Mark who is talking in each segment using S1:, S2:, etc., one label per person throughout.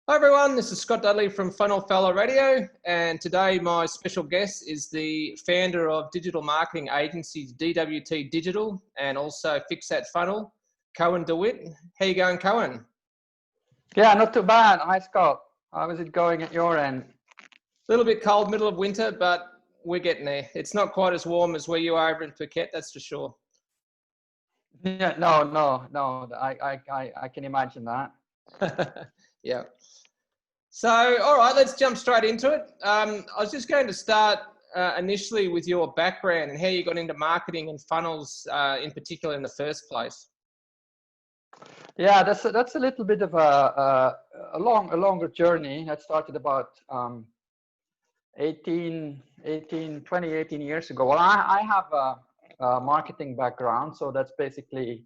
S1: Hi everyone, this is Scott Dudley from Funnel Fellow Radio, and today my special guest is the founder of digital marketing agencies DWT Digital and also Fix That Funnel, Koen DeWitt. How you going, Koen?
S2: Yeah, not too bad. Hi Scott. How is it going at your end?
S1: A little bit cold, middle of winter, but we're getting there. It's not quite as warm as where you are over in Phuket, that's for sure.
S2: Yeah, no. I can imagine that.
S1: Yeah. So, all right, let's jump straight into it. I was just going to start initially with your background and how you got into marketing and funnels in particular in the first place.
S2: Yeah, that's a little bit of a longer journey. That started about 18 years ago. Well, I have a marketing background, so that's basically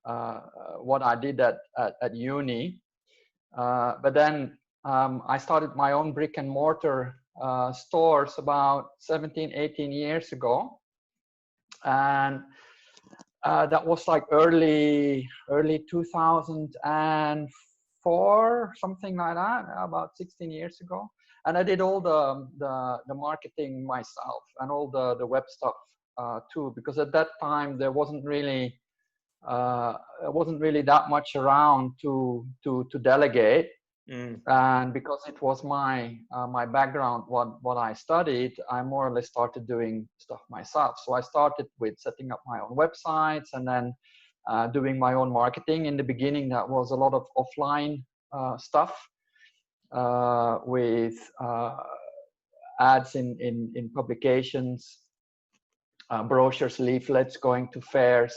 S2: what I did at uni. But then I started my own brick and mortar stores about 18 years ago. And that was like early 2004, something like that, about 16 years ago. And I did all the marketing myself and all the web stuff too, because at that time there wasn't really that much around to delegate. And because it was my background, what I studied, I more or less started doing stuff myself. So I started with setting up my own websites and then doing my own marketing. In the beginning, that was a lot of offline stuff with ads in publications, brochures, leaflets, going to fairs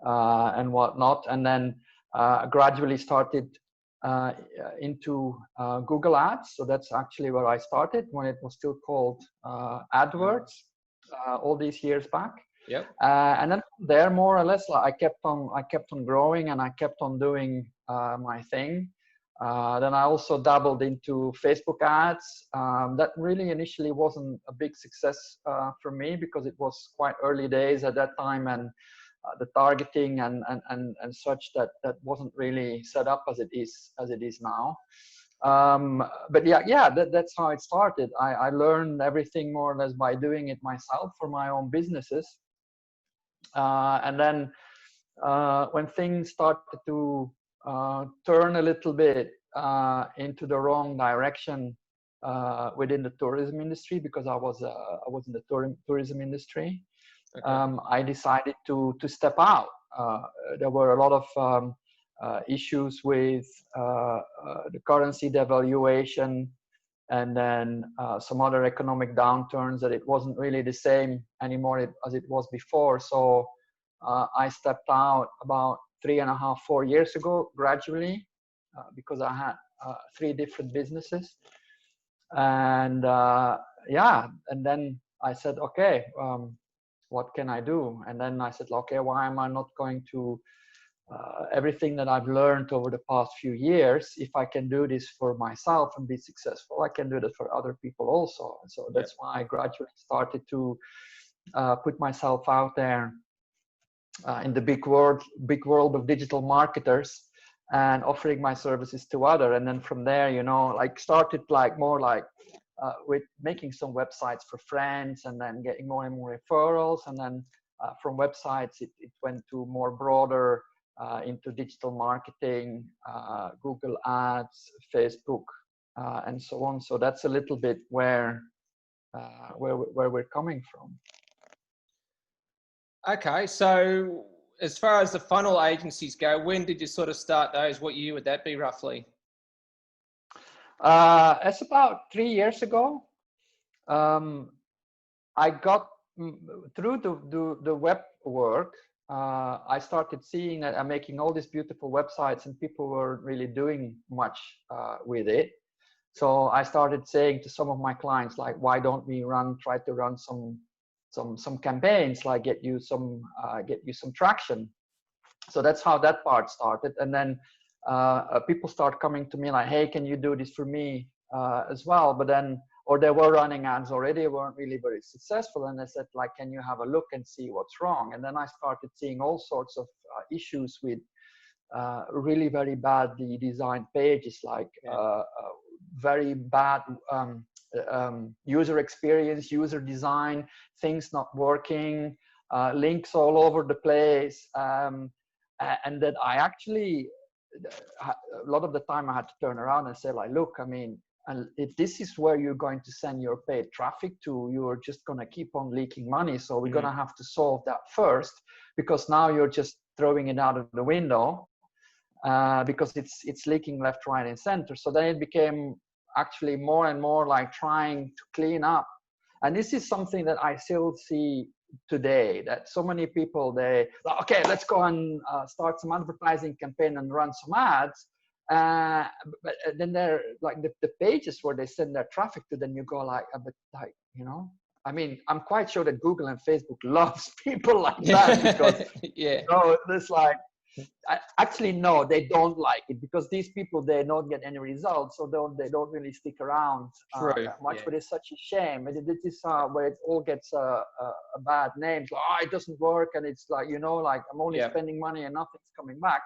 S2: and whatnot. And then gradually started into Google Ads. So that's actually where I started when it was still called AdWords all these years back.
S1: Yep.
S2: And then from there, more or less, I kept on growing and I kept on doing my thing. Then I also dabbled into Facebook ads. That really initially wasn't a big success for me because it was quite early days at that time, and the targeting and such that wasn't really set up as it is now. But yeah, that's how it started. I learned everything more or less by doing it myself for my own businesses. And then when things started to turn a little bit into the wrong direction within the tourism industry, because I was in the tourism industry. Okay. I decided to step out. There were a lot of issues with the currency devaluation, and then some other economic downturns, that it wasn't really the same anymore as it was before. So I stepped out about 3.5-4 years ago, gradually, because I had 3 different businesses. And yeah, and then I said, okay, what can I do? And then I said, okay, why am I not going to everything that I've learned over the past few years? If I can do this for myself and be successful, I can do that for other people also. And so that's why I gradually started to put myself out there in the big world of digital marketers and offering my services to others. And then from there, like started like more like with making some websites for friends, and then getting more and more referrals. And then from websites, it went to more broader into digital marketing, Google Ads, Facebook, and so on. So that's a little bit where we're coming from.
S1: Okay, so as far as the funnel agencies go, when did you sort of start those? What year would that be roughly?
S2: It's about 3 years ago. I got through the web work. I started seeing that I'm making all these beautiful websites, and people weren't really doing much with it. So I started saying to some of my clients, like, why don't we try to run some campaigns, like get you some traction. So that's how that part started. And then people start coming to me like, hey, can you do this for me as well? But then, or they were running ads already, weren't really very successful. And I said, like, can you have a look and see what's wrong? And then I started seeing all sorts of issues with really very badly designed pages, like very bad user experience, user design, things not working, links all over the place, and that I actually, a lot of the time I had to turn around and say, like, look, I mean, and if this is where you're going to send your paid traffic to, you're just going to keep on leaking money. So we're going to have to solve that first, because now you're just throwing it out of the window, because it's leaking left, right, and center. So then it became actually more and more like trying to clean up. And this is something that I still see today, that so many people, they, okay, let's go and start some advertising campaign and run some ads. But then they're like the pages where they send their traffic to, then you go like, but like, you know, I mean, I'm quite sure that Google and Facebook loves people like that, because
S1: yeah,
S2: you know, there's like, actually no, they don't like it, because these people, they don't get any results, so they don't really stick around that much. But it's such a shame, and this is where it all gets a bad name. So, it doesn't work, and it's like, you know, like I'm only spending money and nothing's coming back.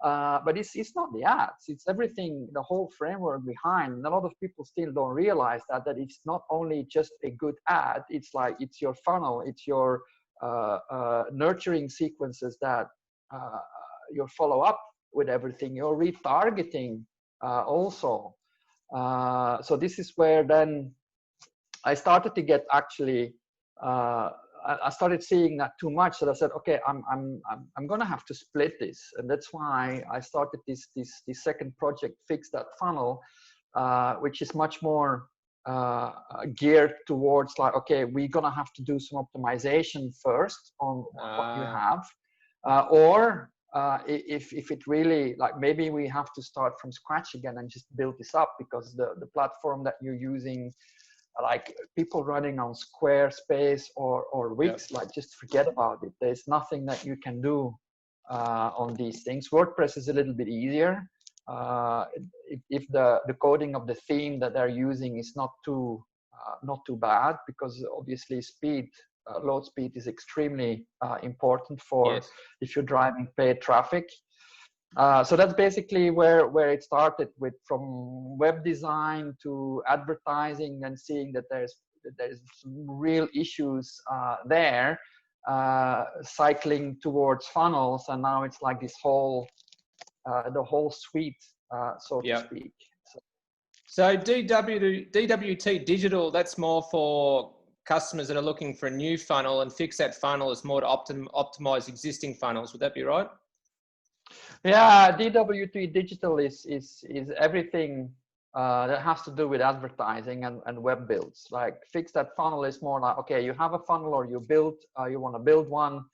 S2: But it's not the ads, it's everything, the whole framework behind. And a lot of people still don't realize that it's not only just a good ad, it's like, it's your funnel, it's your nurturing sequences, that your follow up with everything, your retargeting also. So this is where then I started to get actually, I started seeing that too much, that I said, okay, I'm gonna have to split this. And that's why I started this second project, Fix That Funnel, which is much more geared towards like, okay, we're gonna have to do some optimization first on what you have. Or if it really, like, maybe we have to start from scratch again and just build this up, because the platform that you're using, like people running on Squarespace or Wix, like, just forget about it. There's nothing that you can do on these things. WordPress is a little bit easier if the coding of the theme that they're using is not too bad, because obviously load speed is extremely important for if you're driving paid traffic. So that's basically where it started with, from web design to advertising, and seeing that there's some real issues there, cycling towards funnels, and now it's like this whole the whole suite, so to speak.
S1: So DWT digital, that's more for customers that are looking for a new funnel, and Fix That Funnel is more to optimize existing funnels. Would that be right?
S2: Yeah, DWT digital is everything that has to do with advertising and web builds. Like, Fix That Funnel is more like, okay, you have a funnel, or you want to build one,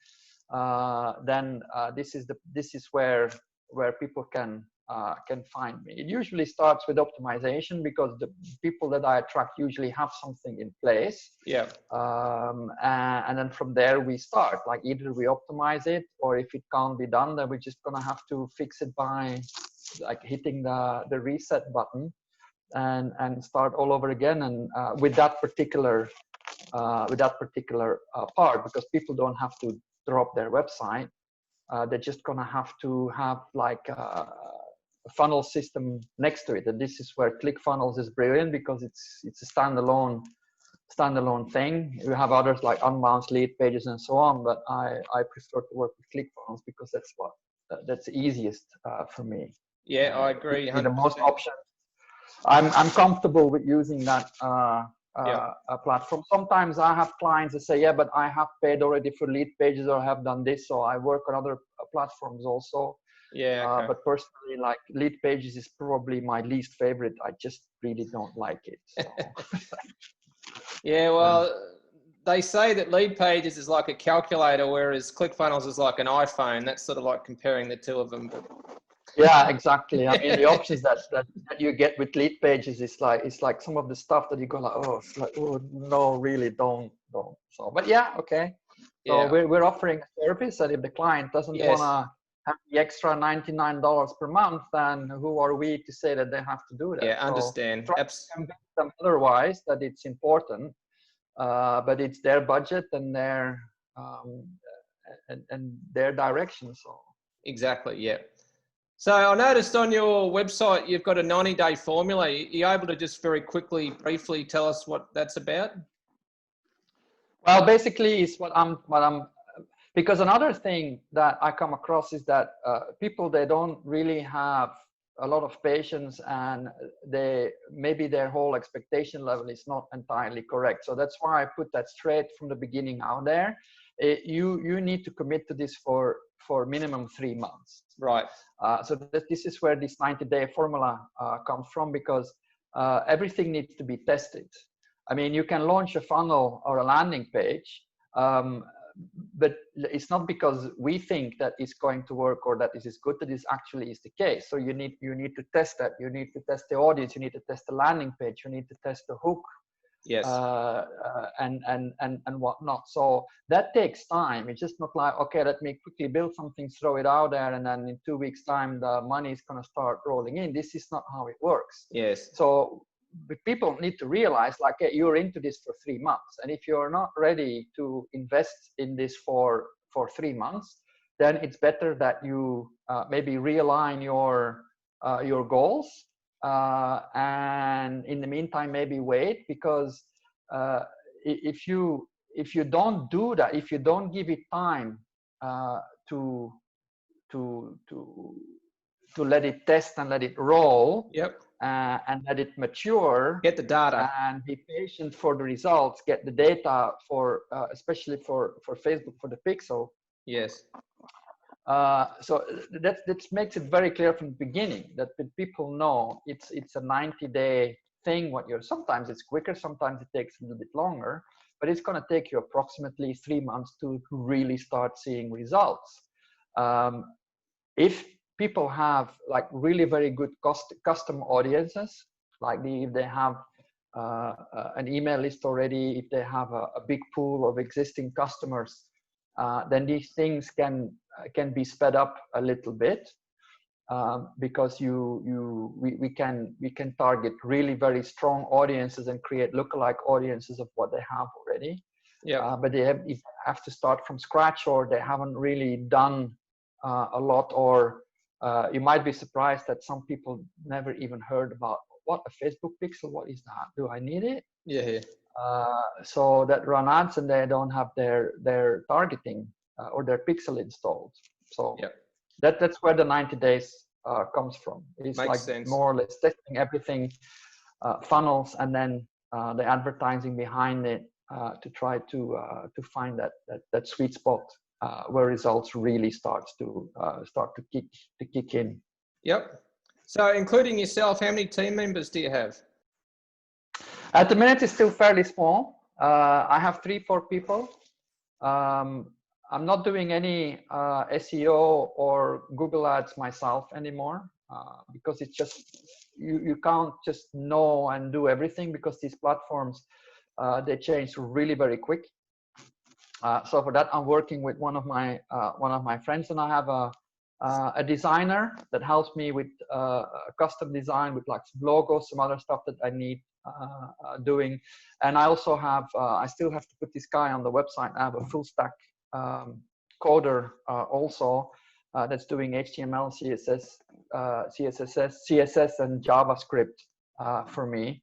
S2: then this is where people can find me. It usually starts with optimization, because the people that I attract usually have something in place. And then from there we start, like, either we optimize it, or if it can't be done, then we're just gonna have to fix it by like hitting the reset button and start all over again. And with that particular part, because people don't have to drop their website, they're just gonna have to have like a funnel system next to it. And this is where ClickFunnels is brilliant, because it's a standalone thing. You have others like Unbounce, Lead Pages, and so on, but I prefer to work with ClickFunnels, because that's the easiest for me.
S1: Yeah, I agree.
S2: With the most options, I'm comfortable with using that platform. Sometimes I have clients that say, yeah, but I have paid already for Lead Pages, or have done this, so I work on other platforms also. But personally, like, Lead Pages is probably my least favorite. I just really don't like it. So.
S1: Yeah, well, they say that Lead Pages is like a calculator, whereas ClickFunnels is like an iPhone. That's sort of like comparing the two of them. But...
S2: Yeah, exactly. I mean, the options that you get with Lead Pages is like, it's like some of the stuff that you go like, oh, it's like, oh no, really don't. So, but yeah, okay. So we're offering a service, and if the client doesn't want to have the extra $99 per month, then who are we to say that they have to do that?
S1: Yeah, understand.
S2: So try to convince them otherwise that it's important, but it's their budget and their direction. So
S1: exactly, yeah. So I noticed on your website, you've got a 90-day formula. Are you able to just very quickly, briefly tell us what that's about?
S2: Well, basically it's because another thing that I come across is that people, they don't really have a lot of patience, and maybe their whole expectation level is not entirely correct. So that's why I put that straight from the beginning out there. You need to commit to this for minimum 3 months.
S1: Right.
S2: So this is where this 90-day formula comes from, because everything needs to be tested. I mean, you can launch a funnel or a landing page, but it's not because we think that it's going to work or that this is good that this actually is the case. So you need to test that. You need to test the audience. You need to test the landing page. You need to test the hook.
S1: Yes.
S2: And whatnot. So that takes time. It's just not like, okay, let me quickly build something, throw it out there, and then in 2 weeks' time the money is going to start rolling in. This is not how it works.
S1: Yes.
S2: So people need to realize, like, hey, you're into this for 3 months, and if you're not ready to invest in this for 3 months, then it's better that you maybe realign your goals. And in the meantime, maybe wait, because if you don't do that, if you don't give it time to let it test and let it roll,
S1: yep,
S2: and let it mature,
S1: get the data,
S2: and be patient for the results, get the data for especially for Facebook, for the pixel.
S1: Yes.
S2: So that makes it very clear from the beginning that people know it's a 90-day thing. Sometimes it's quicker, sometimes it takes a little bit longer, but it's going to take you approximately 3 months to really start seeing results. If people have like really very good custom audiences, like if they have an email list already, if they have a big pool of existing customers, then these things can be sped up a little bit, because we can target really very strong audiences and create lookalike audiences of what they have already.
S1: Yeah.
S2: But they have to start from scratch, or they haven't really done a lot, or you might be surprised that some people never even heard about what a Facebook pixel, what is that? Do I need it?
S1: Yeah.
S2: So that run ads and they don't have their targeting or their pixel installed. So
S1: yep,
S2: that's where the 90 days comes from. It's
S1: makes
S2: like
S1: sense.
S2: more or less testing everything, funnels, and then the advertising behind it, to try to find that sweet spot where results really start to kick in.
S1: Yep. So including yourself, how many team members do you have?
S2: At the minute, it's still fairly small. I have 3-4 people. I'm not doing any SEO or Google ads myself anymore, because it's just, you can't just know and do everything, because these platforms, they change really very quick. So for that, I'm working with one of my friends, and I have a designer that helps me with custom design, with like some logos, some other stuff that I need doing. And I also have, I still have to put this guy on the website. I have a full stack coder also that's doing HTML, CSS, and JavaScript for me.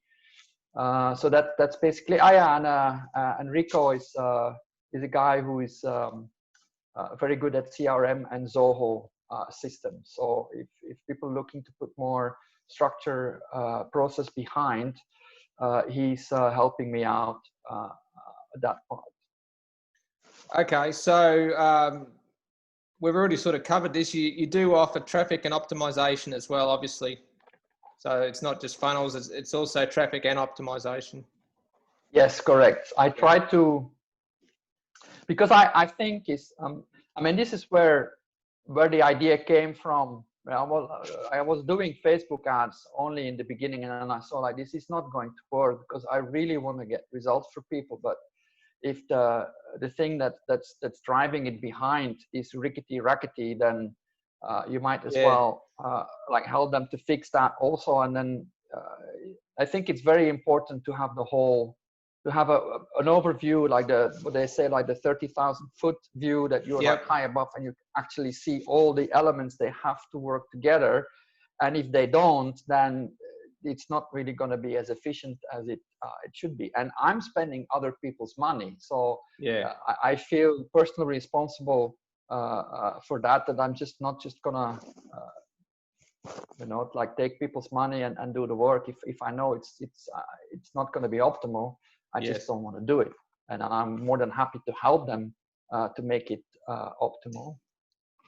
S2: So that's basically. And Rico is a guy who is very good at CRM and Zoho systems. So if people are looking to put more structure, process behind, he's helping me out at that part.
S1: Okay, so we've already sort of covered this. You do offer traffic and optimization as well, obviously. So it's not just funnels, it's also traffic and optimization.
S2: Yes, correct. I try to, because I think is, I mean, this is where the idea came from. I was doing Facebook ads only in the beginning, and then I saw like, this is not going to work, because I really want to get results for people. But if the thing that's driving it behind is rickety, then you might as well like help them to fix that also. And then I think it's very important to have the whole have an overview, like what they say, like the 30,000-foot view, that you're like high above and you actually see all the elements they have to work together. And if they don't, then it's not really going to be as efficient as it should be. And I'm spending other people's money, so I feel personally responsible for that. That I'm just not just gonna like take people's money and do the work if I know it's not going to be optimal. I just don't want to do it, and I'm more than happy to help them to make it optimal.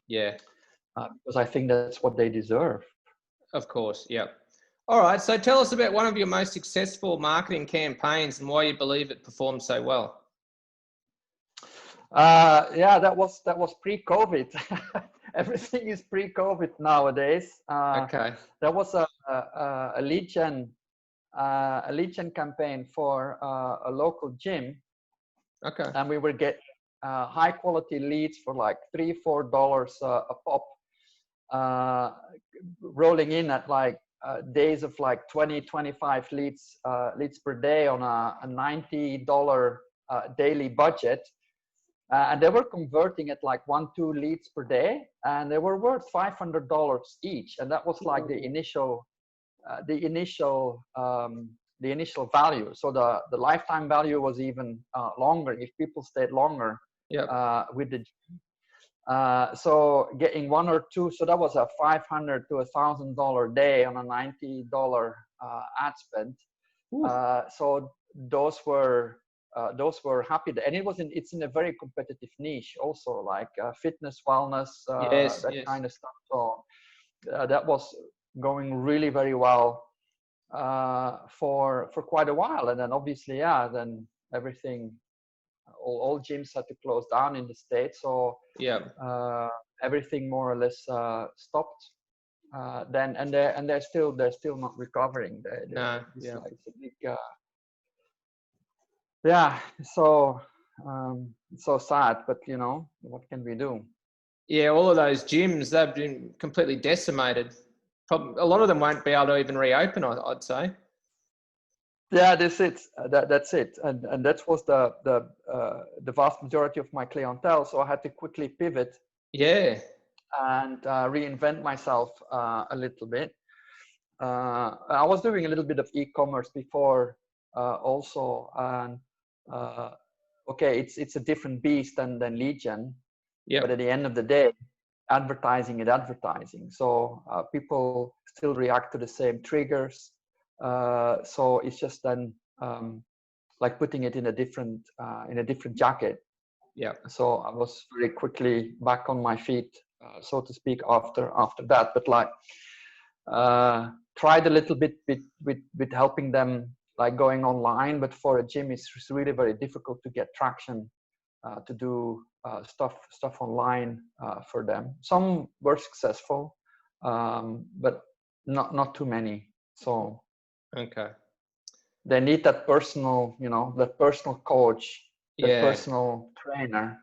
S2: Because I think that's what they deserve.
S1: Of course, yeah. All right, so tell us about one of your most successful marketing campaigns and why you believe it performed so well.
S2: That was pre-COVID. Everything is pre-COVID nowadays. There was a lead gen campaign for a local gym. And we were getting high quality leads for like $3-4 a pop, rolling in at like days of like 20-25 leads per day on a $90 daily budget. And they were converting at like 1-2 leads per day, and they were worth $500 each. And that was like the initial value. So the lifetime value was even longer if people stayed longer with the gym. So getting 1 or 2, so that was a $500 to $1,000 day on a $90 ad spend. So those were happy, and it's in a very competitive niche also, like fitness, wellness, kind of stuff. So that was going really very well for quite a while, and then obviously then everything, all gyms had to close down in the States, so everything more or less stopped. Then and they're still not recovering. It's a big so sad, but what can we do?
S1: All of those gyms, they've been completely decimated. A lot of them won't be able to even reopen, I'd say.
S2: That's it. That's it, and that was the vast majority of my clientele. So I had to quickly pivot. And reinvent myself a little bit. I was doing a little bit of e-commerce before also, and it's a different beast than lead gen. But at the end of the day, advertising is advertising. So people still react to the same triggers. So it's just then like putting it in a different jacket. So I was very quickly back on my feet, so to speak, after that. But like tried a little bit with helping them, like going online. But for a gym, it's really very difficult to get traction to do stuff online for them. Some were successful, but not too many. So they need that personal, that personal coach, that personal trainer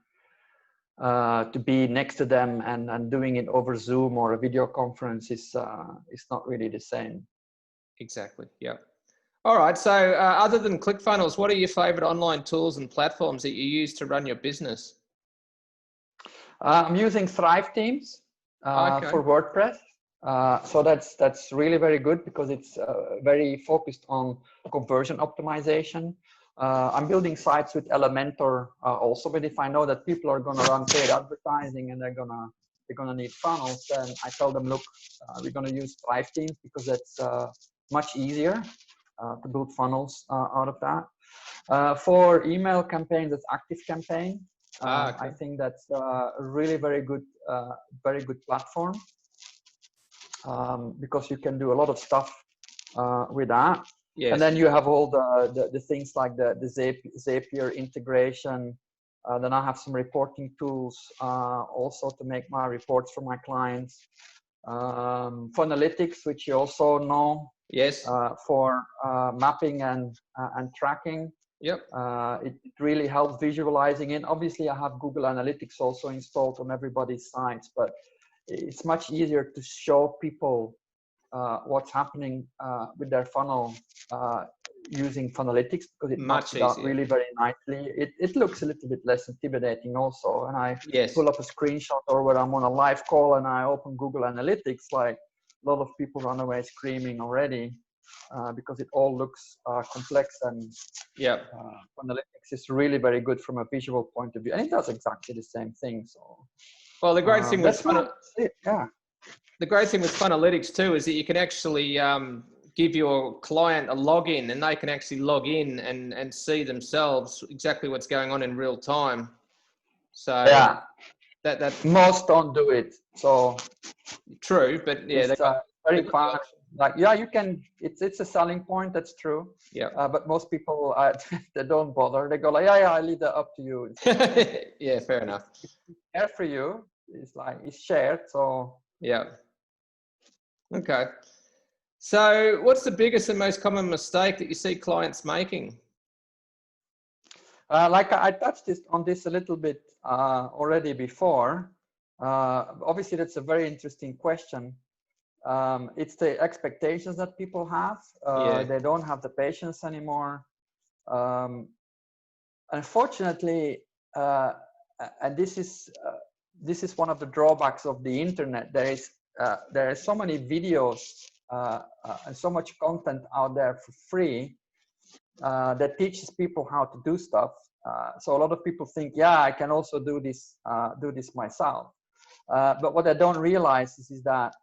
S2: to be next to them, and doing it over Zoom or a video conference is not really the same.
S1: Exactly. All right. So other than ClickFunnels, what are your favorite online tools and platforms that you use to run your business?
S2: I'm using Thrive Teams for WordPress. So that's really very good because it's very focused on conversion optimization. I'm building sites with Elementor also, but if I know that people are going to run paid advertising and they're gonna need funnels, then I tell them, look, we're going to use Thrive Teams because that's much easier to build funnels out of that. For email campaigns, it's ActiveCampaign. I think that's a really very good platform because you can do a lot of stuff with that. And then you have all the things like the Zapier integration. Then I have some reporting tools also to make my reports for my clients. Funalytics, which you also know. For mapping and tracking. It really helps visualizing it. Obviously, I have Google Analytics also installed on everybody's sites, but it's much easier to show people what's happening with their funnel using Funnelytics, because it maps it out really very nicely. It looks a little bit less intimidating also. And I pull up a screenshot, or when I'm on a live call and I open Google Analytics, like a lot of people run away screaming already because it all looks complex. And Funnelytics is really very good from a visual point of view, and it does exactly the same thing. So,
S1: well, the great thing with
S2: the
S1: great thing with Funnelytics too is that you can actually give your client a login, and they can actually log in and see themselves exactly what's going on in real time. So that
S2: most don't do it. So
S1: true, but
S2: it's very fun. Like you can. It's a selling point. That's true.
S1: Yeah.
S2: But most people they don't bother. They go like, I leave that up to you.
S1: Yeah, fair enough.
S2: It's there for you. It's like it's shared. So
S1: yeah. Okay. So what's the biggest and most common mistake that you see clients making?
S2: Like I touched on this a little bit already before. Obviously, that's a very interesting question. It's the expectations that people have. They don't have the patience anymore. Unfortunately, and this is one of the drawbacks of the internet. There are so many videos and so much content out there for free that teaches people how to do stuff. So a lot of people think, I can also do this myself. But what I don't realize is that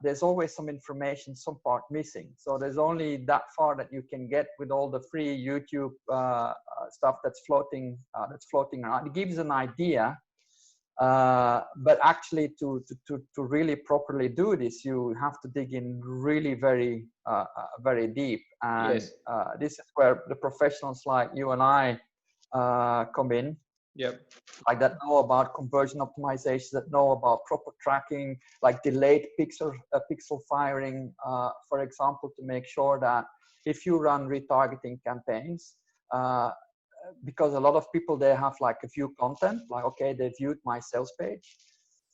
S2: there's always some information, some part missing. So there's only that far that you can get with all the free YouTube stuff that's floating around. It gives an idea. But actually to really properly do this, you have to dig in really very deep, and this is where the professionals like you and I come in, like that know about conversion optimization, that know about proper tracking, like delayed pixel firing, for example, to make sure that if you run retargeting campaigns, because a lot of people, they have like a view content, like, okay, they viewed my sales page.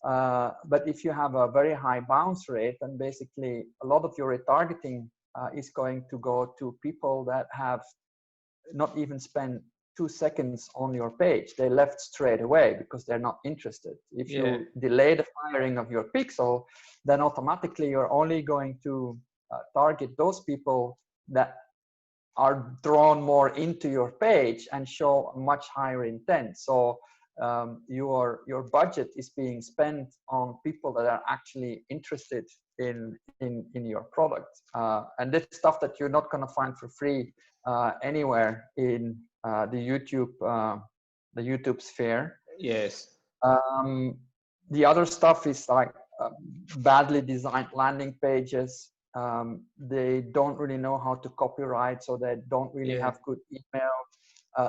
S2: But if you have a very high bounce rate, then basically a lot of your retargeting is going to go to people that have not even spent 2 seconds on your page. They left straight away because they're not interested. If you delay the firing of your pixel, then automatically you're only going to target those people that are drawn more into your page and show a much higher intent. So your budget is being spent on people that are actually interested in your product, and this stuff that you're not going to find for free anywhere in the YouTube sphere.
S1: Yes.
S2: The other stuff is like badly designed landing pages. They don't really know how to copyright, so they don't really have good email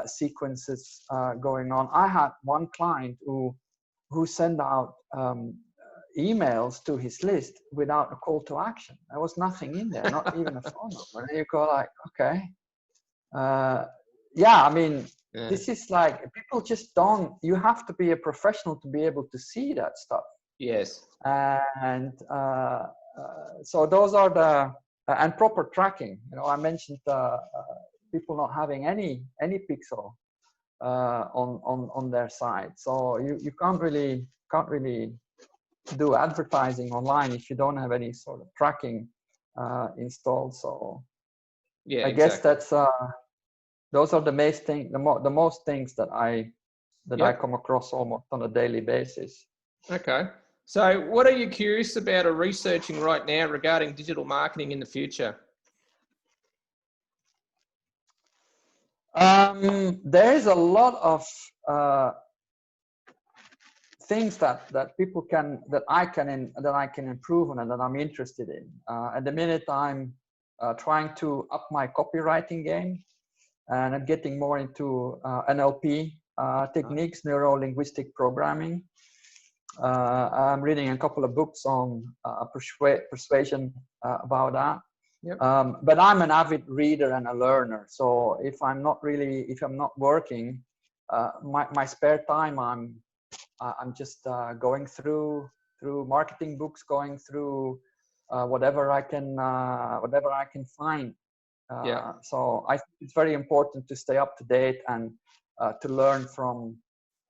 S2: sequences going on. I had one client who sent out emails to his list without a call to action. There was nothing in there, not even a phone number. And you go like, okay, I mean, this is like, people just don't. You have to be a professional to be able to see that stuff.
S1: Yes.
S2: And so those are the and proper tracking. You know, I mentioned people not having any pixel on their side. So you can't really do advertising online if you don't have any sort of tracking installed. So I guess that's those are the most things that I come across almost on a daily basis.
S1: Okay. So what are you curious about or researching right now regarding digital marketing in the future?
S2: There is a lot of things that people can, that I can improve on, and that I'm interested in. At the minute, I'm trying to up my copywriting game, and I'm getting more into NLP techniques, neuro-linguistic programming. I'm reading a couple of books on persuasion about that. But I'm an avid reader and a learner. So if I'm not working, my spare time, I'm just going through marketing books, going through whatever I can find.
S1: Yeah.
S2: So I think it's very important to stay up to date and to learn from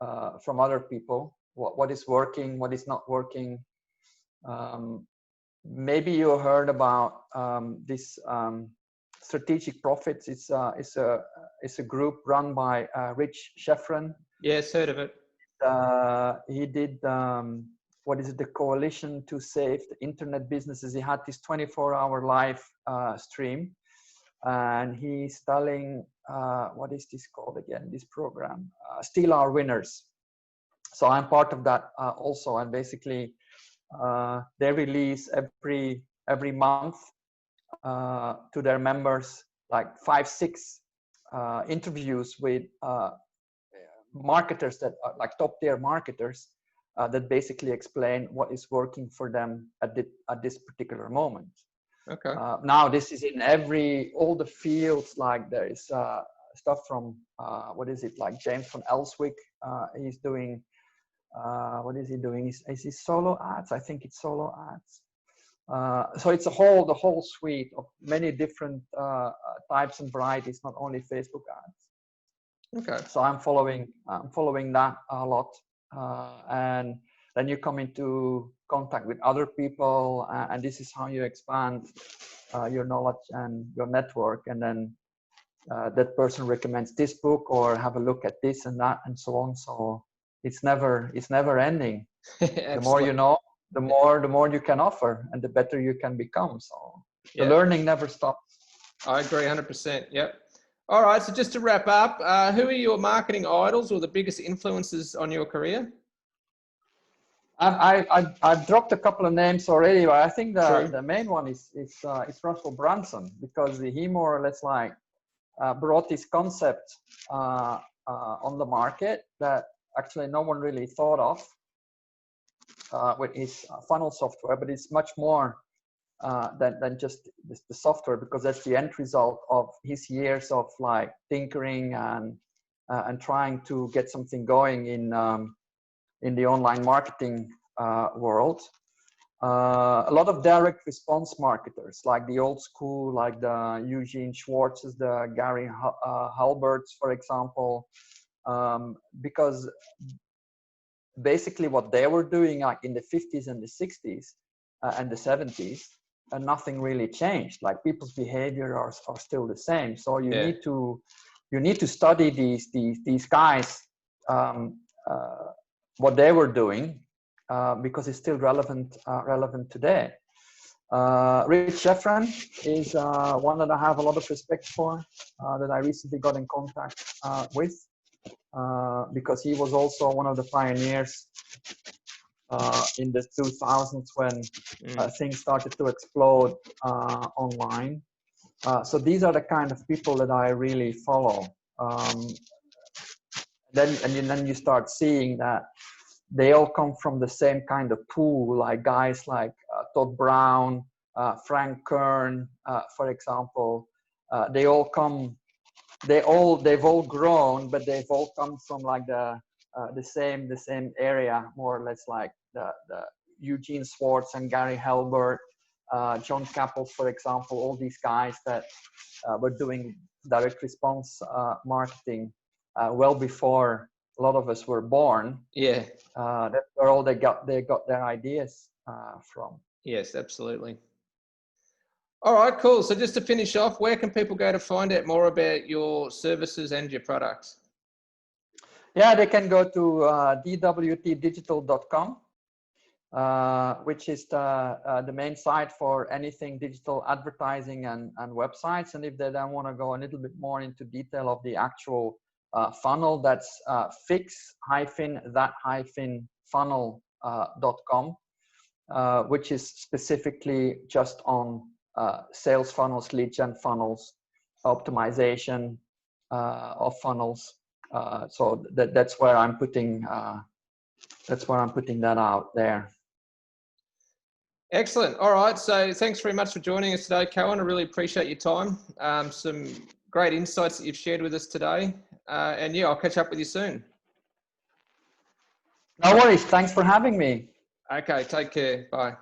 S2: other people what is working, what is not working. Maybe you heard about this Strategic Profits. It's a group run by Rich Sheffran.
S1: Yes, heard of it.
S2: He did what is it? The Coalition to Save the Internet Businesses. He had this 24-hour live stream, and he's telling what is this called again? This program, Steal Our Winners. So I'm part of that also, and basically they release every month to their members like 5-6 interviews with marketers that are like top tier marketers that basically explain what is working for them at this particular moment.
S1: Okay.
S2: Now this is in all the fields. Like there is stuff from what is it, like James von Elswick. He's doing what is he doing? Is he solo ads? I think it's solo ads. So it's the whole suite of many different types and varieties, not only Facebook ads.
S1: Okay.
S2: So I'm following that a lot, and then you come into contact with other people, and this is how you expand your knowledge and your network. And then that person recommends this book, or have a look at this and that, and so on. So it's never ending. The more you know, the more you can offer, and the better you can become. So the learning never stops.
S1: I agree 100%. Yep. All right. So just to wrap up, who are your marketing idols or the biggest influences on your career?
S2: I've dropped a couple of names already, but I think the main one is Russell Brunson, because he more or less like brought this concept on the market that actually no one really thought of with his funnel software, but it's much more than just the software, because that's the end result of his years of like tinkering and trying to get something going in the online marketing world. A lot of direct response marketers, like the old school, like the Eugene Schwartzes, the Gary Halberts, for example, because basically what they were doing like in the 50s and the 60s and the 70s, and nothing really changed. Like people's behavior are still the same. So you need to study these guys, what they were doing, because it's still relevant today. Rich Sheffran is one that I have a lot of respect for, that I recently got in contact with, because he was also one of the pioneers in the 2000s when things started to explode online. So these are the kind of people that I really follow. Then you start seeing that they all come from the same kind of pool, like guys like Todd Brown, Frank Kern, for example. They've all grown, but they've all come from like the same area, more or less, like the Eugene Schwartz and Gary Halbert, John Capel, for example. All these guys that were doing direct response marketing well before a lot of us were born.
S1: Yeah.
S2: That's where all they got their ideas from.
S1: Yes, absolutely. All right, cool. So just to finish off, where can people go to find out more about your services and your products?
S2: Yeah, they can go to dwtdigital.com, which is the main site for anything digital advertising and websites. And if they then want to go a little bit more into detail of the actual funnel, that's fix-that-funnel.com, which is specifically just on sales funnels, lead gen funnels, optimization of funnels. So that's where I'm putting that out there.
S1: Excellent. All right. So thanks very much for joining us today, Koen. I really appreciate your time. Some great insights that you've shared with us today. And yeah, I'll catch up with you soon.
S2: No worries. Thanks for having me.
S1: Okay. Take care. Bye.